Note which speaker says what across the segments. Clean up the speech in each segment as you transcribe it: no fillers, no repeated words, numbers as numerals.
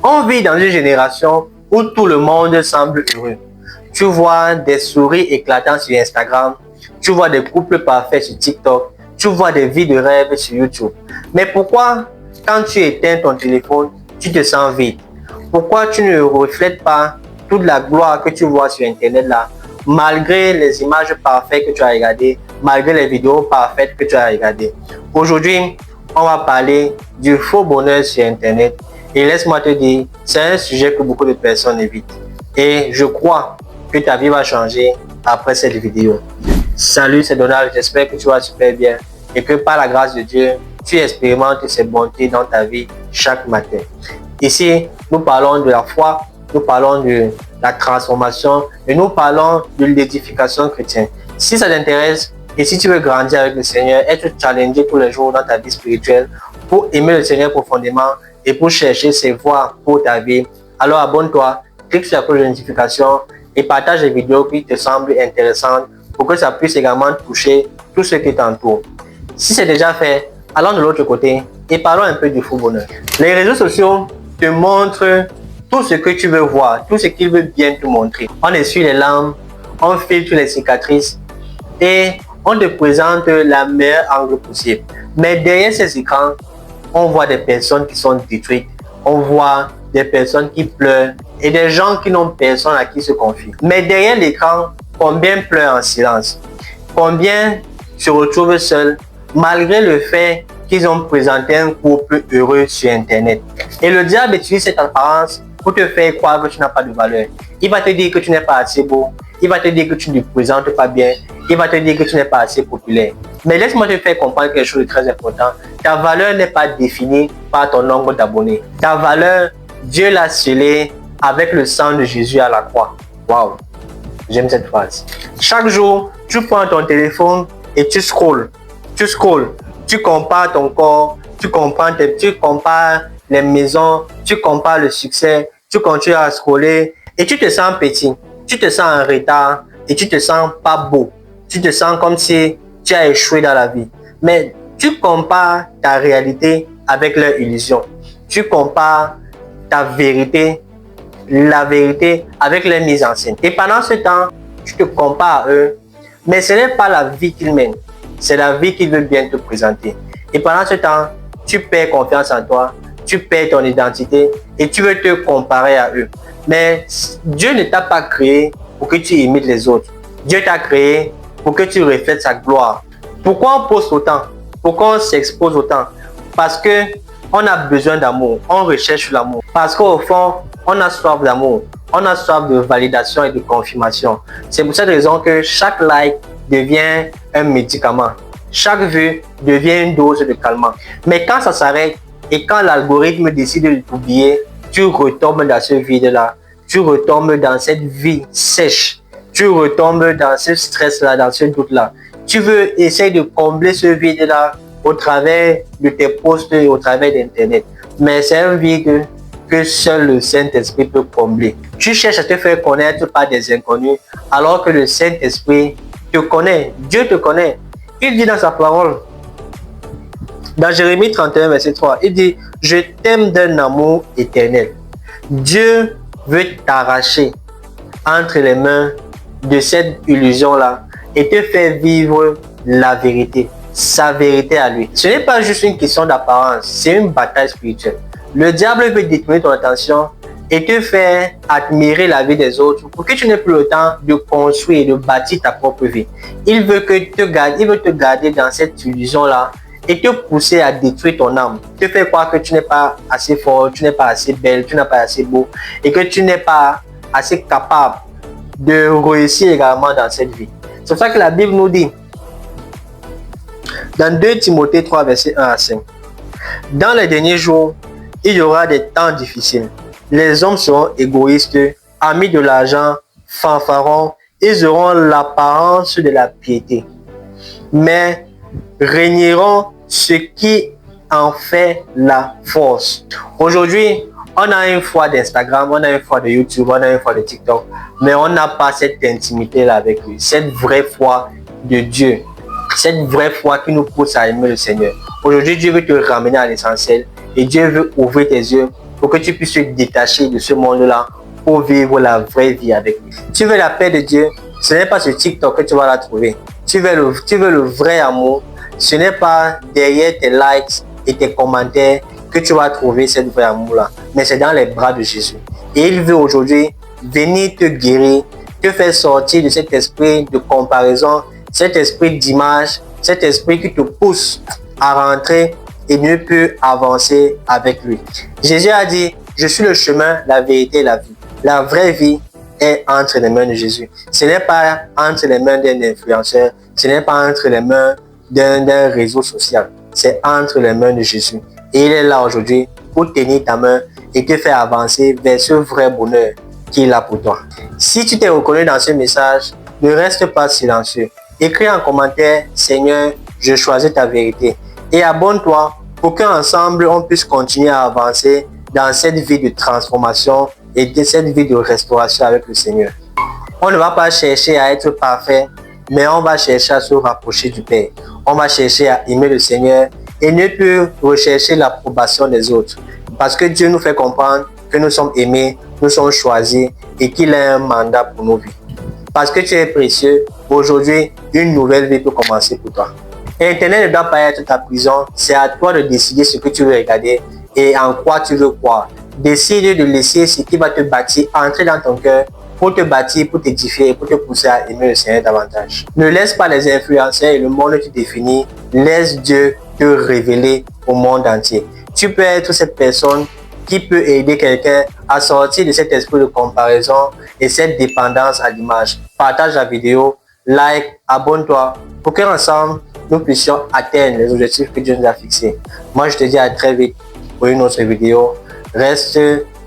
Speaker 1: On vit dans une génération où tout le monde semble heureux. Tu vois des souris éclatants sur Instagram, tu vois des couples parfaits sur TikTok, tu vois des vies de rêve sur YouTube. Mais pourquoi, quand tu éteins ton téléphone, tu te sens vide? Pourquoi tu ne reflètes pas toute la gloire que tu vois sur Internet là, malgré les images parfaites que tu as regardées, malgré les vidéos parfaites que tu as regardées? Aujourd'hui, on va parler du faux bonheur sur Internet. Et laisse-moi te dire, c'est un sujet que beaucoup de personnes évitent. Et je crois que ta vie va changer après cette vidéo. Salut, c'est Donald, j'espère que tu vas super bien et que par la grâce de Dieu, tu expérimentes ces bontés dans ta vie chaque matin. Ici, nous parlons de la foi, nous parlons de la transformation et nous parlons de l'édification chrétienne. Si ça t'intéresse et si tu veux grandir avec le Seigneur, être challengé tous les jours dans ta vie spirituelle pour aimer le Seigneur profondément et pour chercher ses voies pour ta vie, alors abonne-toi, clique sur la cloche de notification et partage les vidéos qui te semblent intéressantes pour que ça puisse également toucher tous ceux qui t'entourent. Si c'est déjà fait, allons de l'autre côté et parlons un peu du faux bonheur. Les réseaux sociaux te montrent tout ce que tu veux voir, tout ce qu'ils veulent bien te montrer. On essuie les larmes, on filtre les cicatrices et on te présente la meilleure angle possible. Mais derrière ces écrans, on voit des personnes qui sont détruites, on voit des personnes qui pleurent et des gens qui n'ont personne à qui se confier. Mais derrière l'écran, combien pleurent en silence? Combien se retrouvent seuls malgré le fait qu'ils ont présenté un couple heureux sur Internet? Et le diable utilise cette apparence pour te faire croire que tu n'as pas de valeur. Il va te dire que tu n'es pas assez beau, il va te dire que tu ne te présentes pas bien, il va te dire que tu n'es pas assez populaire. Mais laisse-moi te faire comprendre quelque chose de très important. Ta valeur n'est pas définie par ton nombre d'abonnés. Ta valeur, Dieu l'a scellée avec le sang de Jésus à la croix. Waouh, j'aime cette phrase. Chaque jour, tu prends ton téléphone et tu scrolles. Tu compares ton corps, tu compares les maisons, tu compares le succès, tu continues à scroller et tu te sens petit, tu te sens en retard et tu te sens pas beau. Tu te sens comme si tu as échoué dans la vie. Mais tu compares ta réalité avec leur illusion. Tu compares ta vérité, la vérité avec leur mise en scène. Et pendant ce temps, tu te compares à eux, mais ce n'est pas la vie qu'ils mènent, c'est la vie qu'ils veulent bien te présenter. Et pendant ce temps, tu perds confiance en toi, tu perds ton identité et tu veux te comparer à eux. Mais Dieu ne t'a pas créé pour que tu imites les autres. Dieu t'a créé pour que tu reflètes sa gloire. Pourquoi on poste autant? Pourquoi on s'expose autant? Parce que on a besoin d'amour, on recherche l'amour. Parce qu'au fond, on a soif d'amour, on a soif de validation et de confirmation. C'est pour cette raison que chaque like devient un médicament. Chaque vue devient une dose de calmant. Mais quand ça s'arrête et quand l'algorithme décide de t'oublier, tu retombes dans ce vide-là. Tu retombes dans cette vie sèche. Tu retombes dans ce stress-là, dans ce doute-là. Tu veux essayer de combler ce vide-là au travers de tes posts et au travers d'Internet. Mais c'est un vide que seul le Saint-Esprit peut combler. Tu cherches à te faire connaître par des inconnus alors que le Saint-Esprit te connaît. Dieu te connaît. Il dit dans sa parole, dans Jérémie 31, verset 3, il dit « Je t'aime d'un amour éternel ». Dieu veut t'arracher entre les mains de cette illusion-là et te faire vivre la vérité, sa vérité à lui. Ce n'est pas juste une question d'apparence, c'est une bataille spirituelle. Le diable veut détourner ton attention et te faire admirer la vie des autres pour que tu n'aies plus le temps de construire et de bâtir ta propre vie. Il veut te garder dans cette illusion-là et te pousser à détruire ton âme. Te faire croire que tu n'es pas assez fort, tu n'es pas assez belle, tu n'es pas assez beau et que tu n'es pas assez capable de réussir également dans cette vie. C'est pour ça que la Bible nous dit, dans 2 Timothée 3, verset 1 à 5, « Dans les derniers jours, il y aura des temps difficiles. Les hommes seront égoïstes, amis de l'argent, fanfarons, ils auront l'apparence de la piété, mais régneront ce qui en fait la force. » Aujourd'hui, on a une foi d'Instagram, on a une foi de YouTube, on a une foi de TikTok, mais on n'a pas cette intimité-là avec lui, cette vraie foi de Dieu, cette vraie foi qui nous pousse à aimer le Seigneur. Aujourd'hui, Dieu veut te ramener à l'essentiel et Dieu veut ouvrir tes yeux pour que tu puisses te détacher de ce monde-là pour vivre la vraie vie avec lui. Tu veux la paix de Dieu, ce n'est pas sur TikTok que tu vas la trouver. Tu veux le vrai amour, ce n'est pas derrière tes likes et tes commentaires que tu vas trouver cette vraie amour-là, mais c'est dans les bras de Jésus. Et il veut aujourd'hui venir te guérir, te faire sortir de cet esprit de comparaison, cet esprit d'image, cet esprit qui te pousse à rentrer et ne peut avancer avec lui. Jésus a dit, je suis le chemin, la vérité et la vie. La vraie vie est entre les mains de Jésus. Ce n'est pas entre les mains d'un influenceur, ce n'est pas entre les mains d'un réseau social. C'est entre les mains de Jésus. Et il est là aujourd'hui pour tenir ta main et te faire avancer vers ce vrai bonheur qu'il a pour toi. Si tu t'es reconnu dans ce message, ne reste pas silencieux. Écris en commentaire, Seigneur, je choisis ta vérité. Et abonne-toi pour qu'ensemble on puisse continuer à avancer dans cette vie de transformation et de cette vie de restauration avec le Seigneur. On ne va pas chercher à être parfait, mais on va chercher à se rapprocher du Père. On va chercher à aimer le Seigneur et ne plus rechercher l'approbation des autres. Parce que Dieu nous fait comprendre que nous sommes aimés, nous sommes choisis et qu'il a un mandat pour nos vies. Parce que tu es précieux, aujourd'hui, une nouvelle vie peut commencer pour toi. Internet ne doit pas être ta prison, c'est à toi de décider ce que tu veux regarder et en quoi tu veux croire. Décide de laisser ce qui va te bâtir entrer dans ton cœur pour te bâtir, pour t'édifier et pour te pousser à aimer le Seigneur davantage. Ne laisse pas les influenceurs et le monde te définir, laisse Dieu te révéler au monde entier. Tu peux être cette personne qui peut aider quelqu'un à sortir de cet esprit de comparaison et cette dépendance à l'image. Partage la vidéo, like, abonne-toi pour qu'ensemble nous puissions atteindre les objectifs que Dieu nous a fixés. Moi, je te dis à très vite pour une autre vidéo. Reste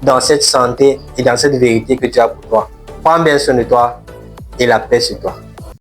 Speaker 1: dans cette santé et dans cette vérité que Dieu a pour toi. Prends bien soin de toi et la paix sur toi.